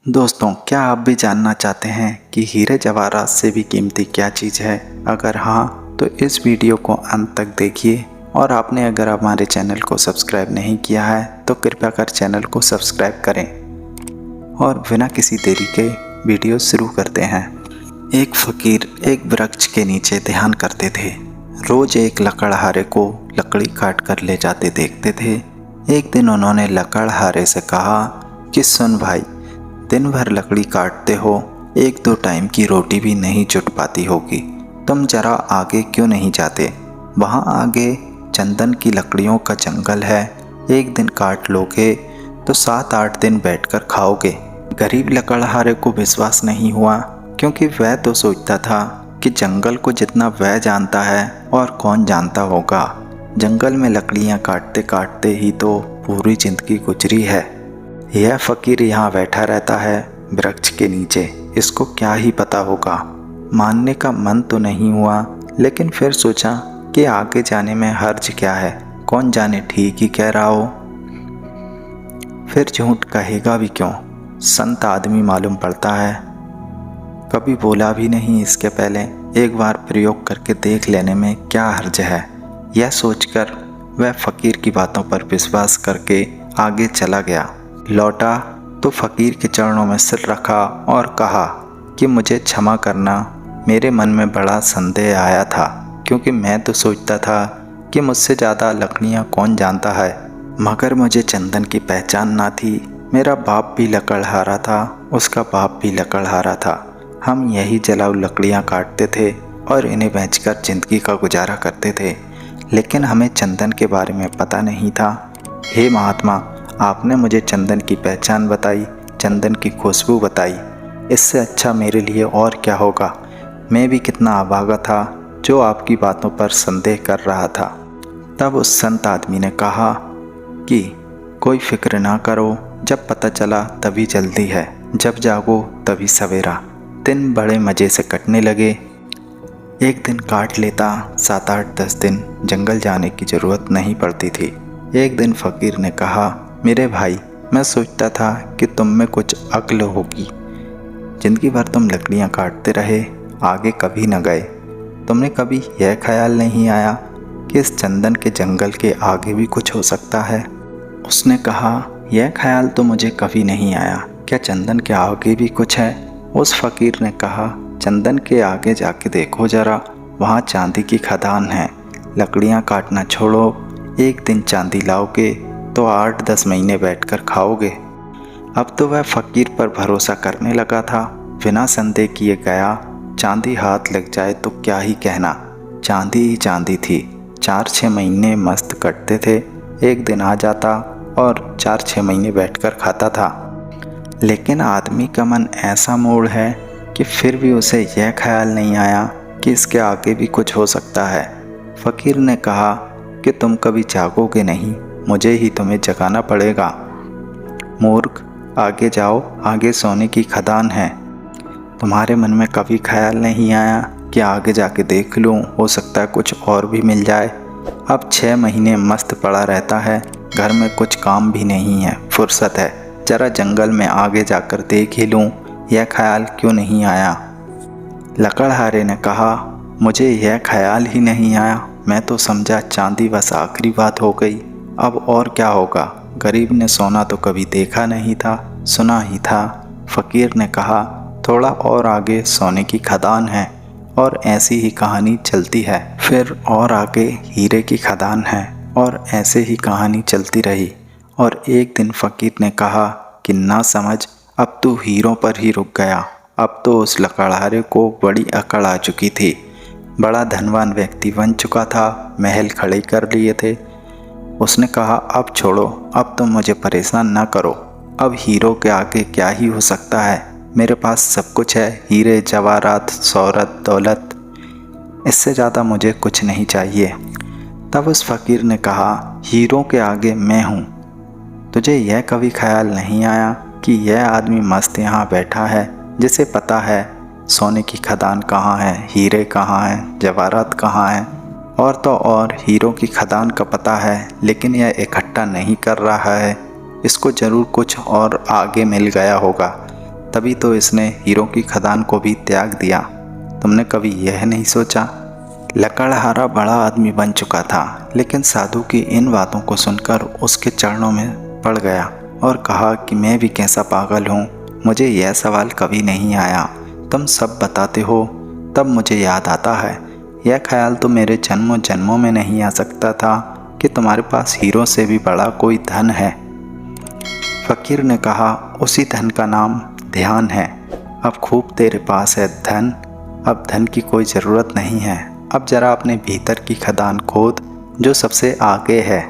दोस्तों, क्या आप भी जानना चाहते हैं कि हीरे जवाहरात से भी कीमती क्या चीज़ है? अगर हाँ, तो इस वीडियो को अंत तक देखिए। और आपने अगर हमारे चैनल को सब्सक्राइब नहीं किया है तो कृपया कर चैनल को सब्सक्राइब करें। और बिना किसी देरी के वीडियो शुरू करते हैं। एक फ़कीर एक वृक्ष के नीचे ध्यान करते थे। रोज़ एक लकड़हारे को लकड़ी काट कर ले जाते देखते थे। एक दिन उन्होंने लकड़हारे से कहा कि सुन भाई, दिन भर लकड़ी काटते हो, एक दो टाइम की रोटी भी नहीं जुट पाती होगी। तुम जरा आगे क्यों नहीं जाते? वहाँ आगे चंदन की लकड़ियों का जंगल है। एक दिन काट लोगे तो 7-8 दिन बैठकर खाओगे। गरीब लकड़हारे को विश्वास नहीं हुआ, क्योंकि वह तो सोचता था कि जंगल को जितना वह जानता है और कौन जानता होगा। जंगल में लकड़ियाँ काटते काटते ही तो पूरी जिंदगी गुजरी है। यह फ़कीर यहाँ बैठा रहता है वृक्ष के नीचे, इसको क्या ही पता होगा। मानने का मन तो नहीं हुआ, लेकिन फिर सोचा कि आगे जाने में हर्ज क्या है, कौन जाने ठीक ही कह रहा हो। फिर झूठ कहेगा भी क्यों, संत आदमी मालूम पड़ता है। कभी बोला भी नहीं इसके पहले, एक बार प्रयोग करके देख लेने में क्या हर्ज है। यह सोचकर वह फ़कीर की बातों पर विश्वास करके आगे चला गया। लौटा तो फ़कीर के चरणों में सिर रखा और कहा कि मुझे क्षमा करना, मेरे मन में बड़ा संदेह आया था, क्योंकि मैं तो सोचता था कि मुझसे ज़्यादा लकड़ियाँ कौन जानता है। मगर मुझे चंदन की पहचान ना थी। मेरा बाप भी लकड़हारा था, उसका बाप भी लकड़हारा था। हम यही जलाऊ लकड़ियाँ काटते थे और इन्हें बेचकर ज़िंदगी का गुजारा करते थे, लेकिन हमें चंदन के बारे में पता नहीं था। हे महात्मा, आपने मुझे चंदन की पहचान बताई, चंदन की खुशबू बताई, इससे अच्छा मेरे लिए और क्या होगा। मैं भी कितना अभागा था जो आपकी बातों पर संदेह कर रहा था। तब उस संत आदमी ने कहा कि कोई फिक्र ना करो, जब पता चला तभी जल्दी है, जब जागो तभी सवेरा। दिन बड़े मज़े से कटने लगे। एक दिन काट लेता, 7-8-10 दिन जंगल जाने की ज़रूरत नहीं पड़ती थी। एक दिन फ़कीर ने कहा, मेरे भाई, मैं सोचता था कि तुम में कुछ अक्ल होगी। जिंदगी भर तुम लकड़ियाँ काटते रहे, आगे कभी न गए। तुमने कभी यह ख्याल नहीं आया कि इस चंदन के जंगल के आगे भी कुछ हो सकता है? उसने कहा, यह ख्याल तो मुझे कभी नहीं आया। क्या चंदन के आगे भी कुछ है? उस फ़कीर ने कहा, चंदन के आगे जाके देखो ज़रा, वहाँ चांदी की खदान है। लकड़ियाँ काटना छोड़ो, एक दिन चांदी लाओगे तो 8-10 महीने बैठकर खाओगे। अब तो वह फ़कीर पर भरोसा करने लगा था। बिना संदेह किए गया। चांदी हाथ लग जाए तो क्या ही कहना, चांदी ही चांदी थी। 4-6 महीने मस्त कटते थे। एक दिन आ जाता और 4-6 महीने बैठकर खाता था। लेकिन आदमी का मन ऐसा मूड है कि फिर भी उसे यह ख्याल नहीं आया कि इसके आगे भी कुछ हो सकता है। फ़कीर ने कहा कि तुम कभी जागोगे नहीं, मुझे ही तुम्हें जगाना पड़ेगा। मूर्ख, आगे जाओ, आगे सोने की खदान है। तुम्हारे मन में कभी ख्याल नहीं आया कि आगे जाके देख लूँ, हो सकता है कुछ और भी मिल जाए। अब 6 महीने मस्त पड़ा रहता है, घर में कुछ काम भी नहीं है, फुर्सत है, जरा जंगल में आगे जाकर देख ही लूँ, यह ख्याल क्यों नहीं आया? लकड़हारे ने कहा, मुझे यह ख्याल ही नहीं आया। मैं तो समझा चांदी बस आखिरी बात हो गई, अब और क्या होगा। गरीब ने सोना तो कभी देखा नहीं था, सुना ही था। फ़कीर ने कहा, थोड़ा और आगे सोने की खदान है, और ऐसी ही कहानी चलती है। फिर और आगे हीरे की खदान है, और ऐसे ही कहानी चलती रही। और एक दिन फ़कीर ने कहा कि ना समझ, अब तो हीरों पर ही रुक गया। अब तो उस लकड़हारे को बड़ी अकड़ आ चुकी थी। बड़ा धनवान व्यक्ति बन चुका था, महल खड़े कर लिए थे। उसने कहा, अब छोड़ो, अब तुम मुझे परेशान ना करो। अब हीरो के आगे क्या ही हो सकता है, मेरे पास सब कुछ है, हीरे जवाहरात, शोहरत, दौलत, इससे ज़्यादा मुझे कुछ नहीं चाहिए। तब उस फ़कीर ने कहा, हीरो के आगे मैं हूँ। तुझे यह कभी ख्याल नहीं आया कि यह आदमी मस्त यहाँ बैठा है, जिसे पता है सोने की खदान कहाँ है, हीरे कहाँ हैं, जवाहरात कहाँ हैं, और तो और हीरो की खदान का पता है, लेकिन यह इकट्ठा नहीं कर रहा है। इसको ज़रूर कुछ और आगे मिल गया होगा, तभी तो इसने हीरो की खदान को भी त्याग दिया। तुमने कभी यह नहीं सोचा? लकड़हारा बड़ा आदमी बन चुका था, लेकिन साधु की इन बातों को सुनकर उसके चरणों में पड़ गया और कहा कि मैं भी कैसा पागल हूँ, मुझे यह सवाल कभी नहीं आया। तुम सब बताते हो तब मुझे याद आता है, यह ख्याल तो मेरे जन्मों जन्मों में नहीं आ सकता था कि तुम्हारे पास हीरो से भी बड़ा कोई धन है। फकीर ने कहा, उसी धन का नाम ध्यान है। अब खूब तेरे पास है धन, अब धन की कोई ज़रूरत नहीं है। अब जरा अपने भीतर की खदान खोद जो सबसे आगे है।